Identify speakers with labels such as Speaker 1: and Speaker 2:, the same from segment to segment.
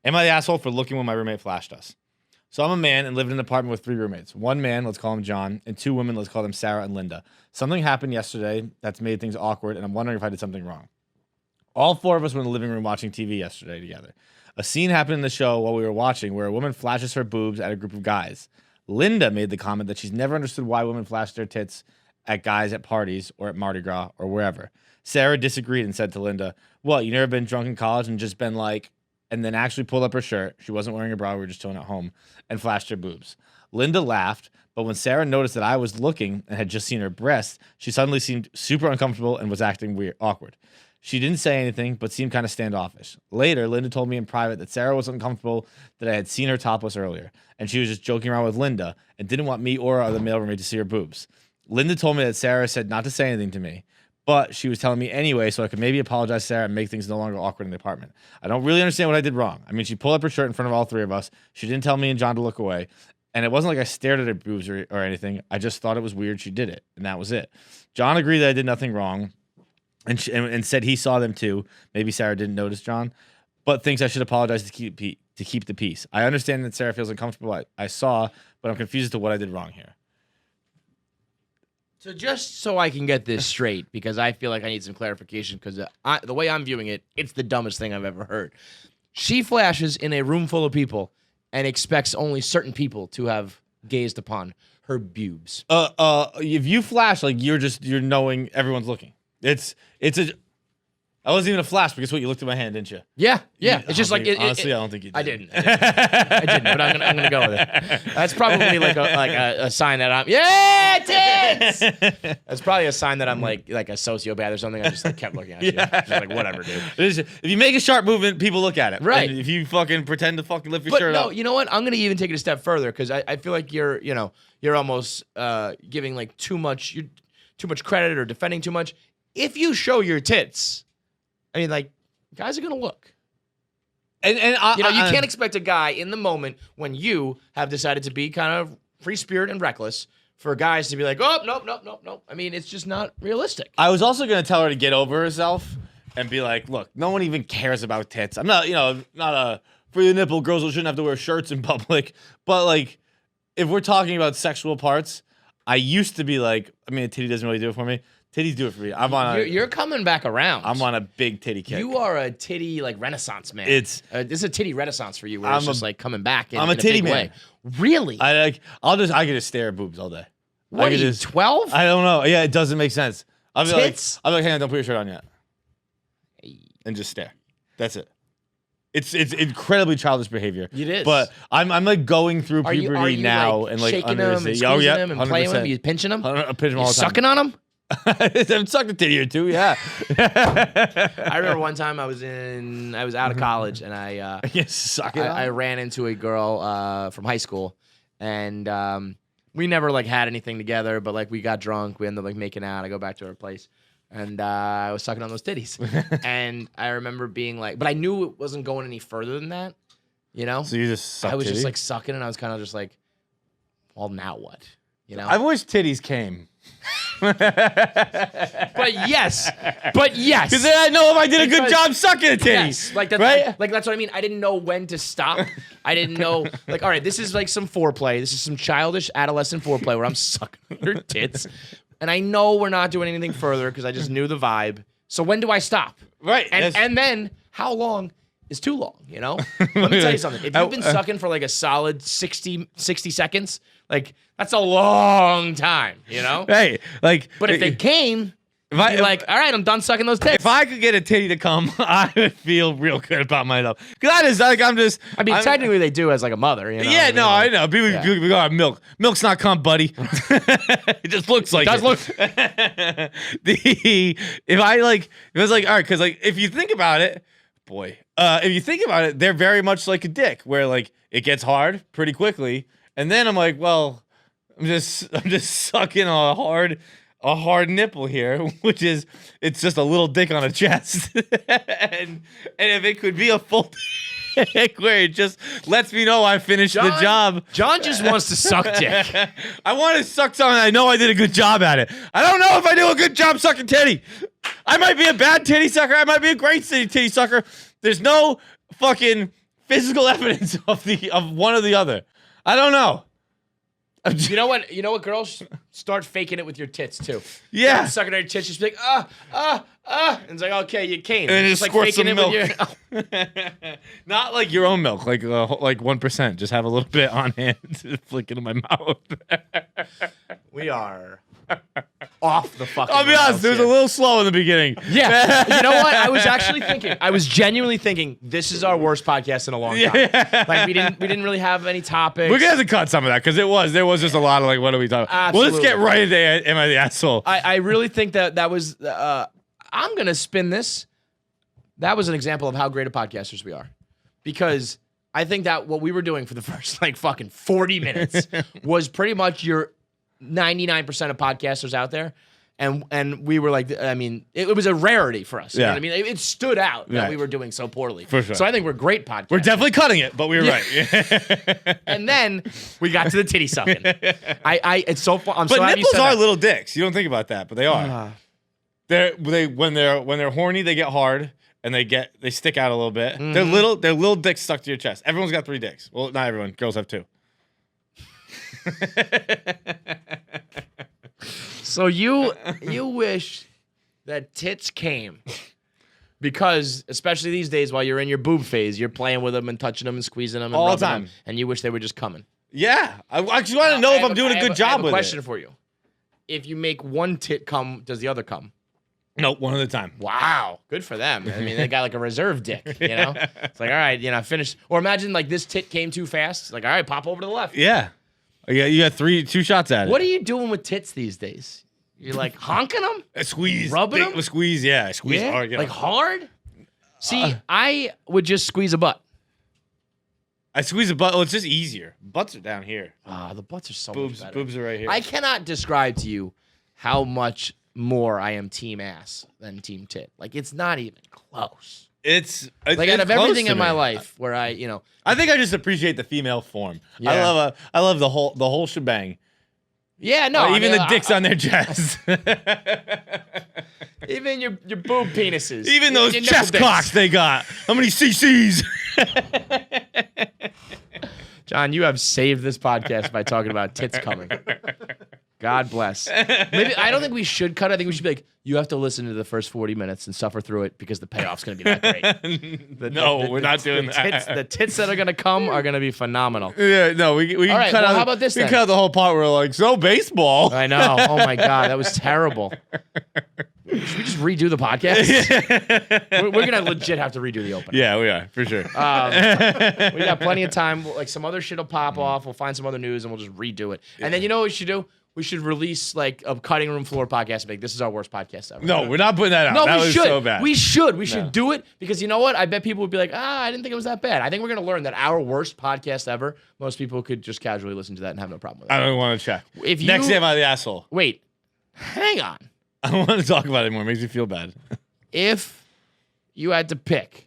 Speaker 1: Am I the asshole for looking when my roommate flashed us? So I'm a man and lived in an apartment with 3 roommates. 1 man, let's call him John, and 2 women, let's call them Sarah and Linda. Something happened yesterday that's made things awkward, and I'm wondering if I did something wrong. All 4 of us were in the living room watching TV yesterday together. A scene happened in the show while we were watching where a woman flashes her boobs at a group of guys. Linda made the comment that she's never understood why women flash their tits at guys at parties or at Mardi Gras or wherever. Sarah disagreed and said to Linda, "What, you never been drunk in college and just been like," and then actually pulled up her shirt. She wasn't wearing a bra, we were just chilling at home, and flashed her boobs. Linda laughed, but when Sarah noticed that I was looking and had just seen her breasts, she suddenly seemed super uncomfortable and was acting weird, awkward. She didn't say anything, but seemed kind of standoffish. Later, Linda told me in private that Sarah was uncomfortable that I had seen her topless earlier, and she was just joking around with Linda and didn't want me or our other male roommate to see her boobs. Linda told me that Sarah said not to say anything to me, but she was telling me anyway so I could maybe apologize to Sarah and make things no longer awkward in the apartment. I don't really understand what I did wrong. I mean, she pulled up her shirt in front of all 3 of us. She didn't tell me and John to look away, and it wasn't like I stared at her boobs or anything. I just thought it was weird she did it, and that was it. John agreed that I did nothing wrong. And said he saw them too. Maybe Sarah didn't notice John, but thinks I should apologize to keep the peace. I understand that Sarah feels uncomfortable. I saw, but I'm confused as to what I did wrong here.
Speaker 2: So just so I can get this straight, because I feel like I need some clarification, because the way I'm viewing it, it's the dumbest thing I've ever heard. She flashes in a room full of people and expects only certain people to have gazed upon her boobs.
Speaker 1: If you flash, like you're knowing everyone's looking. I wasn't even a flash because what you looked at my hand, didn't you?
Speaker 2: Yeah. It's just like
Speaker 1: honestly, I don't think you did.
Speaker 2: I didn't, but I'm gonna go with it. That's probably like a sign that I'm tits. That's probably a sign that I'm like a sociopath or something. I just like kept looking at you. Just like whatever, dude.
Speaker 1: If you make a sharp movement, people look at it.
Speaker 2: Right.
Speaker 1: And if you fucking pretend to fucking lift your shirt up.
Speaker 2: You know what? I'm gonna even take it a step further because I feel like you're almost giving like too much credit or defending too much. If you show your tits, I mean, like, guys are going to look. And you can't expect a guy in the moment when you have decided to be kind of free spirit and reckless for guys to be like, oh, nope. I mean, it's just not realistic.
Speaker 1: I was also going to tell her to get over herself and be like, look, no one even cares about tits. I'm not, not a free the nipple, girls shouldn't have to wear shirts in public. But, like, if we're talking about sexual parts, I used to be like, I mean, a titty doesn't really do it for me. Titties do it for me.
Speaker 2: You're coming back around.
Speaker 1: I'm on a big titty kick.
Speaker 2: You are a titty like renaissance man.
Speaker 1: This
Speaker 2: is a titty renaissance for you. Where it's just like coming back.
Speaker 1: I'm a titty man.
Speaker 2: Way. Really?
Speaker 1: I can just stare at boobs all day.
Speaker 2: What are you, 12?
Speaker 1: I don't know. Yeah, it doesn't make sense. I'll be
Speaker 2: Tits?
Speaker 1: like, hang on, don't put your shirt on yet, and just stare. That's it. It's incredibly childish behavior.
Speaker 2: It is.
Speaker 1: But I'm like going through puberty
Speaker 2: are you
Speaker 1: now
Speaker 2: like
Speaker 1: and like
Speaker 2: shaking them and squeezing them and playing with them? You pinching them?
Speaker 1: I pinch them all the time.
Speaker 2: Sucking on them?
Speaker 1: I've sucked a titty or two, yeah.
Speaker 2: I remember one time I was out of college and I ran into a girl from high school, and we never like had anything together, but like we got drunk, we ended up like making out. I go back to her place, and I was sucking on those titties, and I remember being like, but I knew it wasn't going any further than that, So
Speaker 1: you just sucked
Speaker 2: I was
Speaker 1: titty?
Speaker 2: just like sucking, and I was kind of just like, well, now what?
Speaker 1: I wish titties came.
Speaker 2: But yes.
Speaker 1: Because then I know if I did a good job sucking a titty.
Speaker 2: Yes. Like that's
Speaker 1: right?
Speaker 2: like that's what I mean. I didn't know when to stop. I didn't know like, all right, this is like some foreplay. This is some childish adolescent foreplay where I'm sucking her tits. And I know we're not doing anything further because I just knew the vibe. So when do I stop?
Speaker 1: Right.
Speaker 2: And then how long is too long, Let me tell you something. If you've been sucking for like a solid 60 seconds, like that's a long time,
Speaker 1: Hey, like.
Speaker 2: But if it came, all right, I'm done sucking those tits.
Speaker 1: If I could get a titty to come, I would feel real good about myself. Because
Speaker 2: technically they do as like a mother,
Speaker 1: Yeah, I know. People go, milk. Milk's not cum, buddy. It just looks like it.
Speaker 2: Does look.
Speaker 1: If I all right, because like if you think about it, if you think about it, they're very much like a dick, where like it gets hard pretty quickly, and then I'm like, well, I'm just sucking a hard nipple here, which is it's just a little dick on a chest, and if it could be a full dick where it just lets me know I finished the job.
Speaker 2: John just wants to suck dick.
Speaker 1: I want to suck something I know I did a good job at it. I don't know if I do a good job sucking titty. I might be a bad titty sucker. I might be a great titty sucker. There's no fucking physical evidence of one or the other. I don't know.
Speaker 2: You know what? You know what, girls? Start faking it with your tits too.
Speaker 1: Yeah.
Speaker 2: Start sucking on your tits, just be like, and it's like, okay, you came.
Speaker 1: And then just
Speaker 2: like
Speaker 1: squirt some
Speaker 2: faking
Speaker 1: milk.
Speaker 2: with your
Speaker 1: Not like your own milk, like 1%. Just have a little bit on hand, flick it in my mouth.
Speaker 2: We are off the fucking
Speaker 1: I'll be honest, it was a little slow in the beginning.
Speaker 2: Yeah. You know what? I was genuinely thinking, this is our worst podcast in a long time.
Speaker 1: Yeah.
Speaker 2: Like we didn't really have any topics.
Speaker 1: We're gonna have to cut some of that because there was just a lot of like, what are we talking about? Well, let's get right into Am I the Asshole?
Speaker 2: I really think that was I'm gonna spin this. That was an example of how great of podcasters we are. Because I think that what we were doing for the first like fucking 40 minutes was pretty much your 99% of podcasters out there. And we were like, I mean, it was a rarity for us. You know what I mean? It stood out that we were doing so poorly.
Speaker 1: For sure.
Speaker 2: So I think we're great podcasters.
Speaker 1: We're definitely cutting it, but we were right.
Speaker 2: And then we got to the titty sucking. It's so fun. I'm
Speaker 1: But
Speaker 2: so happy you
Speaker 1: nipples
Speaker 2: said
Speaker 1: are
Speaker 2: that.
Speaker 1: little dicks. You don't think about that, but they are. When they're horny, they get hard and they stick out a little bit.
Speaker 2: Mm-hmm.
Speaker 1: They're little dicks stuck to your chest. Everyone's got 3 dicks. Well, not everyone. Girls have 2.
Speaker 2: So you wish that tits came because, especially these days, while you're in your boob phase, you're playing with them and touching them and squeezing them and
Speaker 1: all the
Speaker 2: rubbing
Speaker 1: time,
Speaker 2: them, and you wish they were just coming.
Speaker 1: Yeah, I actually want to know if I'm doing a good job with it.
Speaker 2: I have a question for you: if you make one tit come, does the other come?
Speaker 1: No, one at a time.
Speaker 2: Wow, good for them. I mean, they got like a reserve dick, you know? It's like, all right, finish. Or imagine like this tit came too fast. It's like, all right, pop over to the left.
Speaker 1: Yeah. You got 2 shots at it.
Speaker 2: What are you doing with tits these days? You're like honking them?
Speaker 1: Squeeze.
Speaker 2: Rubbing them?
Speaker 1: Squeeze, yeah. Squeeze hard.
Speaker 2: Like hard? See, I would just squeeze a butt.
Speaker 1: I squeeze a butt. Oh, it's just easier. Butts are down here.
Speaker 2: The butts are so
Speaker 1: Boobs,
Speaker 2: much better.
Speaker 1: boobs are right here.
Speaker 2: I cannot describe to you how much more I am team ass than team tit. Like, it's not even close.
Speaker 1: It's
Speaker 2: like out of everything in my life where I
Speaker 1: think I just appreciate the female form.
Speaker 2: Yeah.
Speaker 1: I love the whole shebang.
Speaker 2: Yeah, no.
Speaker 1: Even the dicks on their chest.
Speaker 2: Even your boob penises.
Speaker 1: Even those
Speaker 2: your
Speaker 1: chest
Speaker 2: nipple
Speaker 1: cocks
Speaker 2: dicks.
Speaker 1: they got. How many CCs?
Speaker 2: John, you have saved this podcast by talking about tits coming. God bless. Maybe I don't think we should cut. I think we should be like, you have to listen to the first 40 minutes and suffer through it because the payoff's going to be that great.
Speaker 1: We're not doing that.
Speaker 2: The tits that are going to come are going to be phenomenal.
Speaker 1: Yeah, no, we
Speaker 2: All right,
Speaker 1: cut
Speaker 2: well,
Speaker 1: out.
Speaker 2: how about this
Speaker 1: We
Speaker 2: then?
Speaker 1: cut out the whole part where we're like, so baseball.
Speaker 2: I know. Oh my God, that was terrible. Should we just redo the podcast? We're gonna legit have to redo the opening.
Speaker 1: Yeah, we are for sure.
Speaker 2: We got plenty of time. Like some other shit will pop off. We'll find some other news and we'll just redo it. And then you know what we should do? We should release like a cutting room floor podcast. And be like, this is our worst podcast ever.
Speaker 1: No, we're not putting that out.
Speaker 2: No,
Speaker 1: that
Speaker 2: we
Speaker 1: was
Speaker 2: should.
Speaker 1: so bad.
Speaker 2: We should do it because you know what? I bet people would be like, I didn't think it was that bad. I think we're gonna learn that our worst podcast ever. Most people could just casually listen to that and have no problem with it.
Speaker 1: I don't want to check.
Speaker 2: If you,
Speaker 1: Next day, am I the asshole?
Speaker 2: Wait, hang on.
Speaker 1: I don't want to talk about it anymore. It makes me feel bad.
Speaker 2: If you had to pick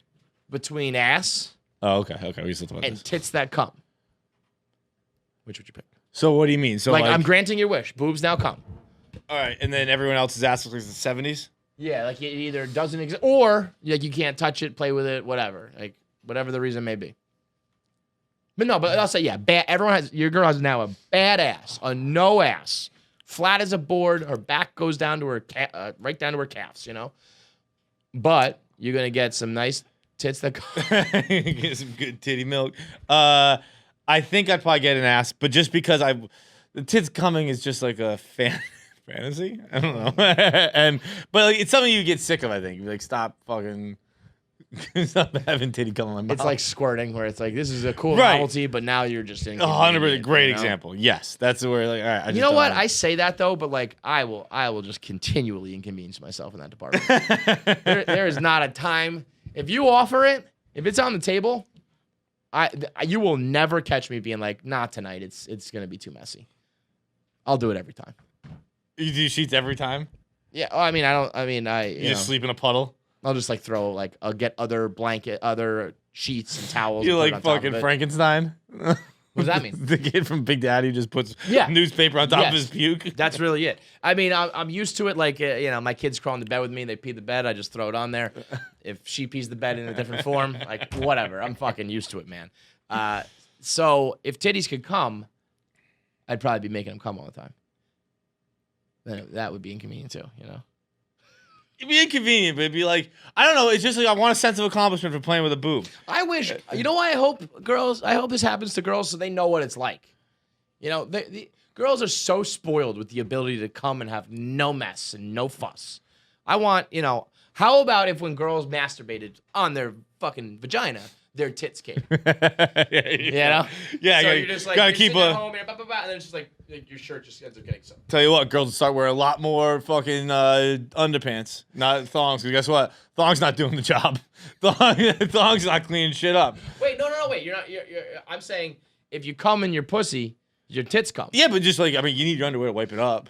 Speaker 2: between ass
Speaker 1: Oh, okay. We still talk about
Speaker 2: and
Speaker 1: this.
Speaker 2: tits that come, which would you pick?
Speaker 1: So what do you mean? So
Speaker 2: Like I'm granting your wish. Boobs now come.
Speaker 1: all right, and then everyone else's ass looks like the 70s.
Speaker 2: Yeah, like it either doesn't exist or like you can't touch it, play with it, whatever. Like whatever the reason may be. But no, but I'll say your girl has now a bad ass, a no ass, flat as a board. Her back goes down to her right down to her calves, But you're gonna get some nice tits that
Speaker 1: Get some good titty milk. I think I'd probably get an ass, but just because the tits coming is just like a fantasy. I don't know. But like, it's something you get sick of. I think. You're like, stop fucking. Stop having titty come in my mouth.
Speaker 2: It's like squirting, where it's like this is a cool
Speaker 1: Right.
Speaker 2: novelty, but now you're just in.
Speaker 1: 100%. Great example. Yes, that's where like. All right, I just
Speaker 2: You know
Speaker 1: don't
Speaker 2: what?
Speaker 1: like-
Speaker 2: I say that though, but like I will just continually inconvenience myself in that department. there is not a time. If you offer it, if it's on the table, you will never catch me being like, not tonight. It's gonna be too messy. I'll do it every time.
Speaker 1: You do sheets every time.
Speaker 2: Yeah. Oh, I mean,
Speaker 1: You just sleep in a puddle.
Speaker 2: I'll just like throw like I'll get other sheets and towels.
Speaker 1: You're
Speaker 2: and put it
Speaker 1: like
Speaker 2: on top
Speaker 1: fucking
Speaker 2: of it.
Speaker 1: Frankenstein.
Speaker 2: What What does that mean?
Speaker 1: The kid from Big Daddy just puts
Speaker 2: Yeah.
Speaker 1: newspaper on top of
Speaker 2: Yes.
Speaker 1: his puke.
Speaker 2: That's really it. I mean, I'm used to it. Like, my kids crawl into bed with me. They pee the bed. I just throw it on there. If she pees the bed in a different form, like, whatever. I'm fucking used to it, man. So if titties could come, I'd probably be making them come all the time. Then that would be inconvenient too,
Speaker 1: It'd be inconvenient, but it'd be like, I don't know. It's just like I want a sense of accomplishment for playing with a boob.
Speaker 2: I wish, you know why I hope this happens to girls so they know what it's like. The girls are so spoiled with the ability to come and have no mess and no fuss. I want, how about if when girls masturbated on their fucking vagina, their tits came?
Speaker 1: Yeah,
Speaker 2: So you're just like,
Speaker 1: gotta
Speaker 2: you're
Speaker 1: keep
Speaker 2: sitting at home and, and then it's just like your shirt just ends up getting soaked.
Speaker 1: Tell you what, girls will start wearing a lot more fucking underpants, not thongs. Because guess what? Thongs not doing the job. Thongs not cleaning shit up.
Speaker 2: Wait, no, wait. You're not. I'm saying if you come in your pussy, your tits come.
Speaker 1: Yeah, but just like, I mean, you need your underwear to wipe it up.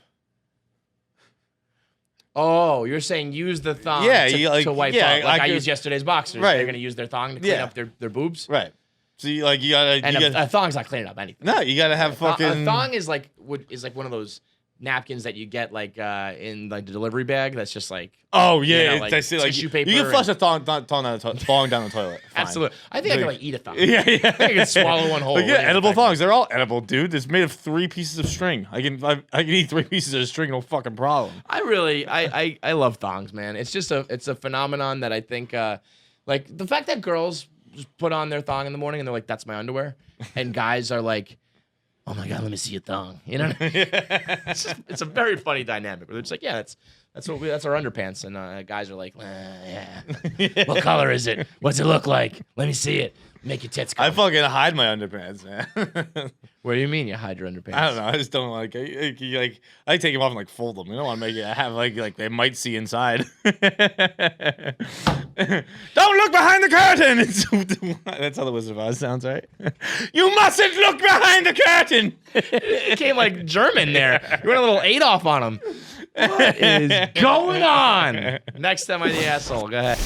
Speaker 2: Oh, you're saying use the thong to wipe up. Like I used yesterday's boxers.
Speaker 1: Right.
Speaker 2: They're going to use their thong to clean up their boobs.
Speaker 1: Right. So you gotta.
Speaker 2: And a thong's not cleaning up anything.
Speaker 1: No, you gotta have fucking.
Speaker 2: A thong is like one of those napkins that you get like in like the delivery bag. That's just like.
Speaker 1: Oh yeah,
Speaker 2: like
Speaker 1: I see. Like
Speaker 2: tissue paper.
Speaker 1: You can flush a thong down the toilet. Fine.
Speaker 2: Absolutely. I think I could like eat a thong.
Speaker 1: Yeah.
Speaker 2: I think I could swallow one whole.
Speaker 1: Like, yeah, edible thongs. They're all edible, dude. It's made of 3 pieces of string. I can eat 3 pieces of string, no fucking problem.
Speaker 2: I love thongs, man. It's just a phenomenon that I think like the fact that girls just put on their thong in the morning and they're like, that's my underwear, and guys are like, oh my god, let me see your thong. You know, it's a very funny dynamic where they're just like, yeah, that's our underpants, and guys are like, yeah, what color is it? What's it look like? Let me see it. Make your tits come.
Speaker 1: I fucking hide my underpants, man.
Speaker 2: What do you mean you hide your underpants?
Speaker 1: I don't know. I just don't like. I take them off and like fold them. I don't want to make it have like they might see inside. Don't look behind the curtain. That's how the Wizard of Oz sounds, right? You mustn't look behind the curtain.
Speaker 2: It came like German there. You went a little Adolf on him. What is going on? Next time I'm the asshole. Go ahead.